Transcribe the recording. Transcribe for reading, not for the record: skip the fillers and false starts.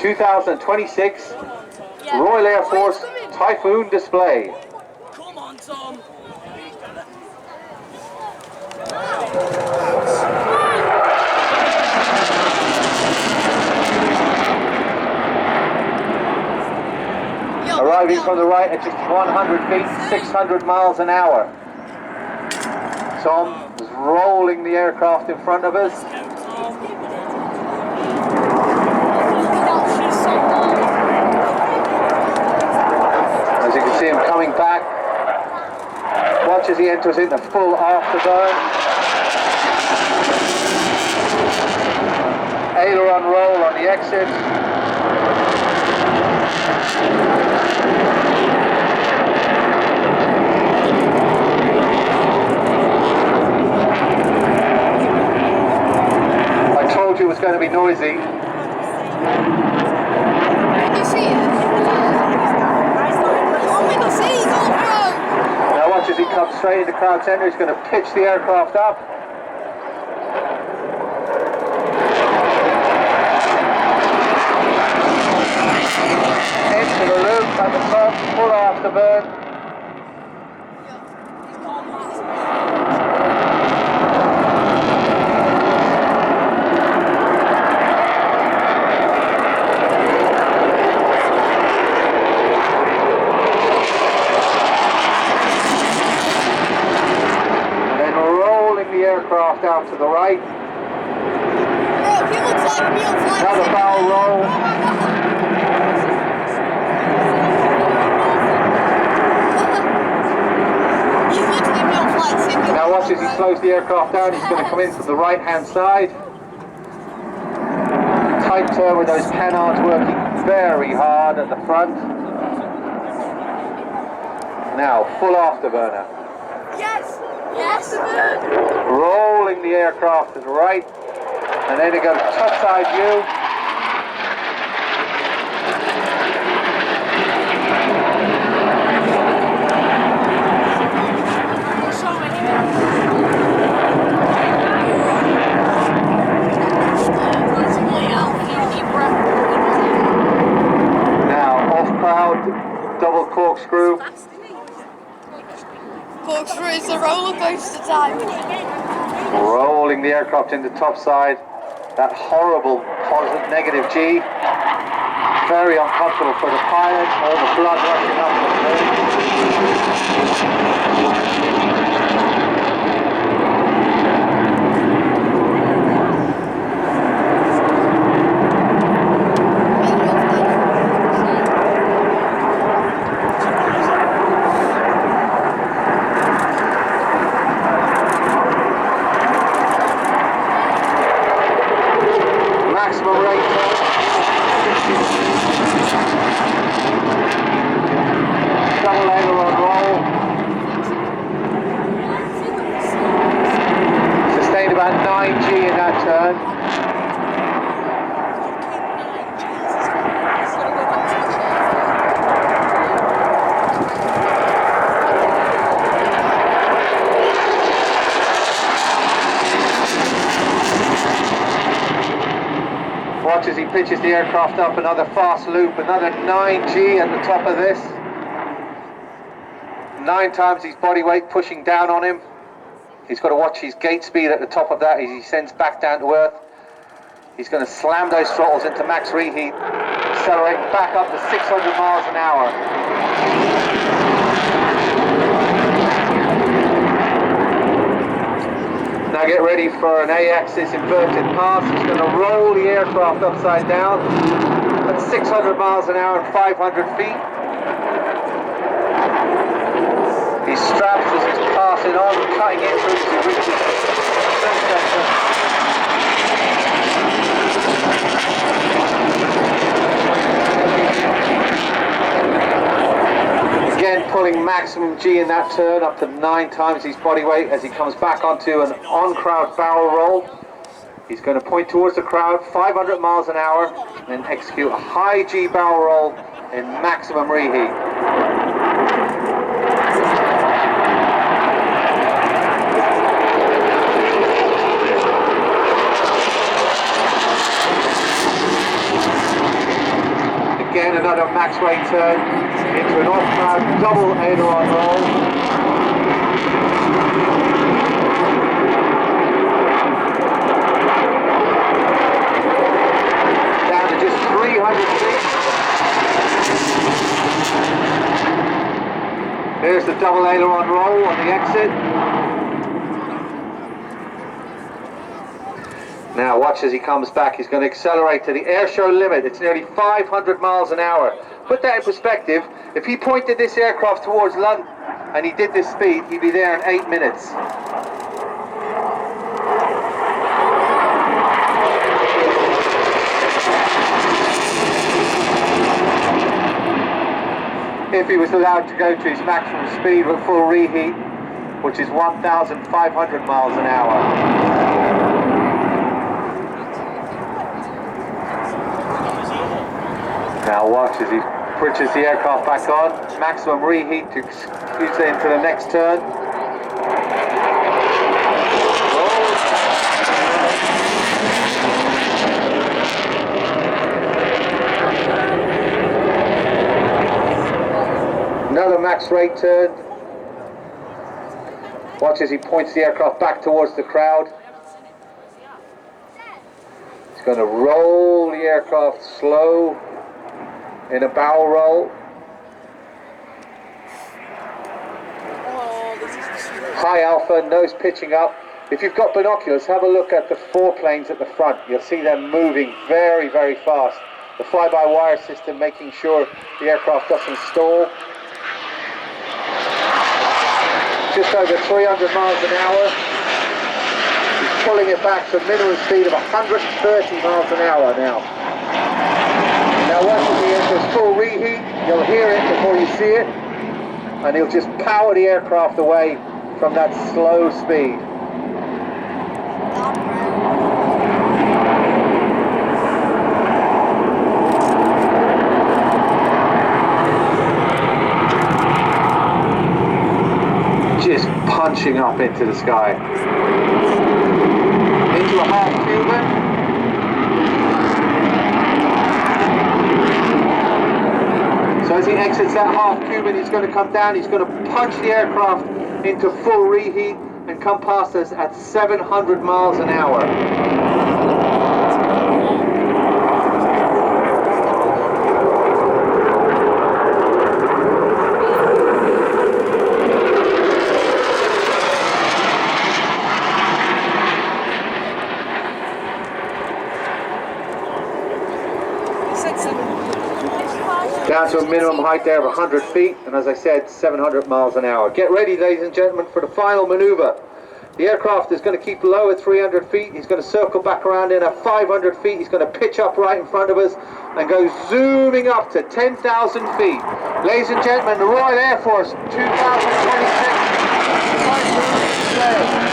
2026 Royal Air Force Typhoon display. Come on, Tom. Arriving from the right at just 100 feet, 600 miles an hour. Tom is rolling the aircraft in front of us. As you can see him coming back. Watch as he enters in the full afterburn. Aileron roll on the exit. I told you it was going to be noisy. Did you see it? Oh my God, seagull, bro! Now watch as he comes straight into crowd center. He's going to pitch the aircraft up. Into the loop at the top, full afterburn. And then rolling the aircraft out to the right. Bro, he looks like real flight Another barrel roll. Now watch as he slows the aircraft down. He's going to come in from the right hand side. Tight turn with those canards working very hard at the front. Now full afterburner. Yes! Yes! Rolling the aircraft to the right. And then it goes topside view. Double corkscrew. Corkscrew is a roller coaster time. Rolling the aircraft into topside. That horrible positive negative G. Very uncomfortable for the pilot. All the blood rushing up maximum rate. Double aileron roll. Sustained about 9G in that turn. Watch as he pitches the aircraft up another fast loop, another 9G at the top of this. 9 times his body weight pushing down on him. He's got to watch his gate speed at the top of that as he sends back down to earth. He's going to slam those throttles into max reheat, accelerating back up to 600 miles an hour. Now get ready for an A-axis inverted pass. He's going to roll the aircraft upside down at 600 miles an hour and 500 feet. He straps as he's passing on, cutting it through to reach his descent sector. Again, pulling maximum G in that turn up to 9 times his body weight as he comes back onto an on-crowd barrel roll. He's going to point towards the crowd, 500 miles an hour, and then execute a high G barrel roll in maximum reheat. again, another max rate turn into an off-crowd double aileron roll. Down to just 300 feet. There's the double aileron roll on the exit. Now watch as he comes back. He's going to accelerate to the Airshow limit. It's nearly 500 miles an hour. Put that in perspective, if he pointed this aircraft towards London and he did this speed, he'd be there in 8 minutes. If he was allowed to go to his maximum speed with full reheat, which is 1,500 miles an hour. Now watch as he switches the aircraft back on, maximum reheat to squeeze it into the next turn. Another max rate turn. Watch as he points the aircraft back towards the crowd. He's going to roll the aircraft slow in a barrel roll. High alpha, nose pitching up. If you've got binoculars, have a look at the foreplanes at the front. You'll see them moving very, very fast. The fly-by-wire system making sure the aircraft doesn't stall. Just over 300 miles an hour. He's pulling it back to a minimum speed of 130 miles an hour now. Now once he enters full reheat, you'll hear it before you see it, and he'll just power the aircraft away from that slow speed. Just punching up into the sky. Into a half Cuban. So as he exits that half Cuban, he's going to come down, he's going to punch the aircraft into full reheat and come past us at 700 miles an hour. Down to a minimum height there of 100 feet, and as I said, 700 miles an hour. Get ready, ladies and gentlemen, for the final maneuver. The aircraft is going to keep low at 300 feet. He's going to circle back around in at 500 feet. He's going to pitch up right in front of us and go zooming up to 10,000 feet. Ladies and gentlemen, the Royal Air Force 2026 Typhoon.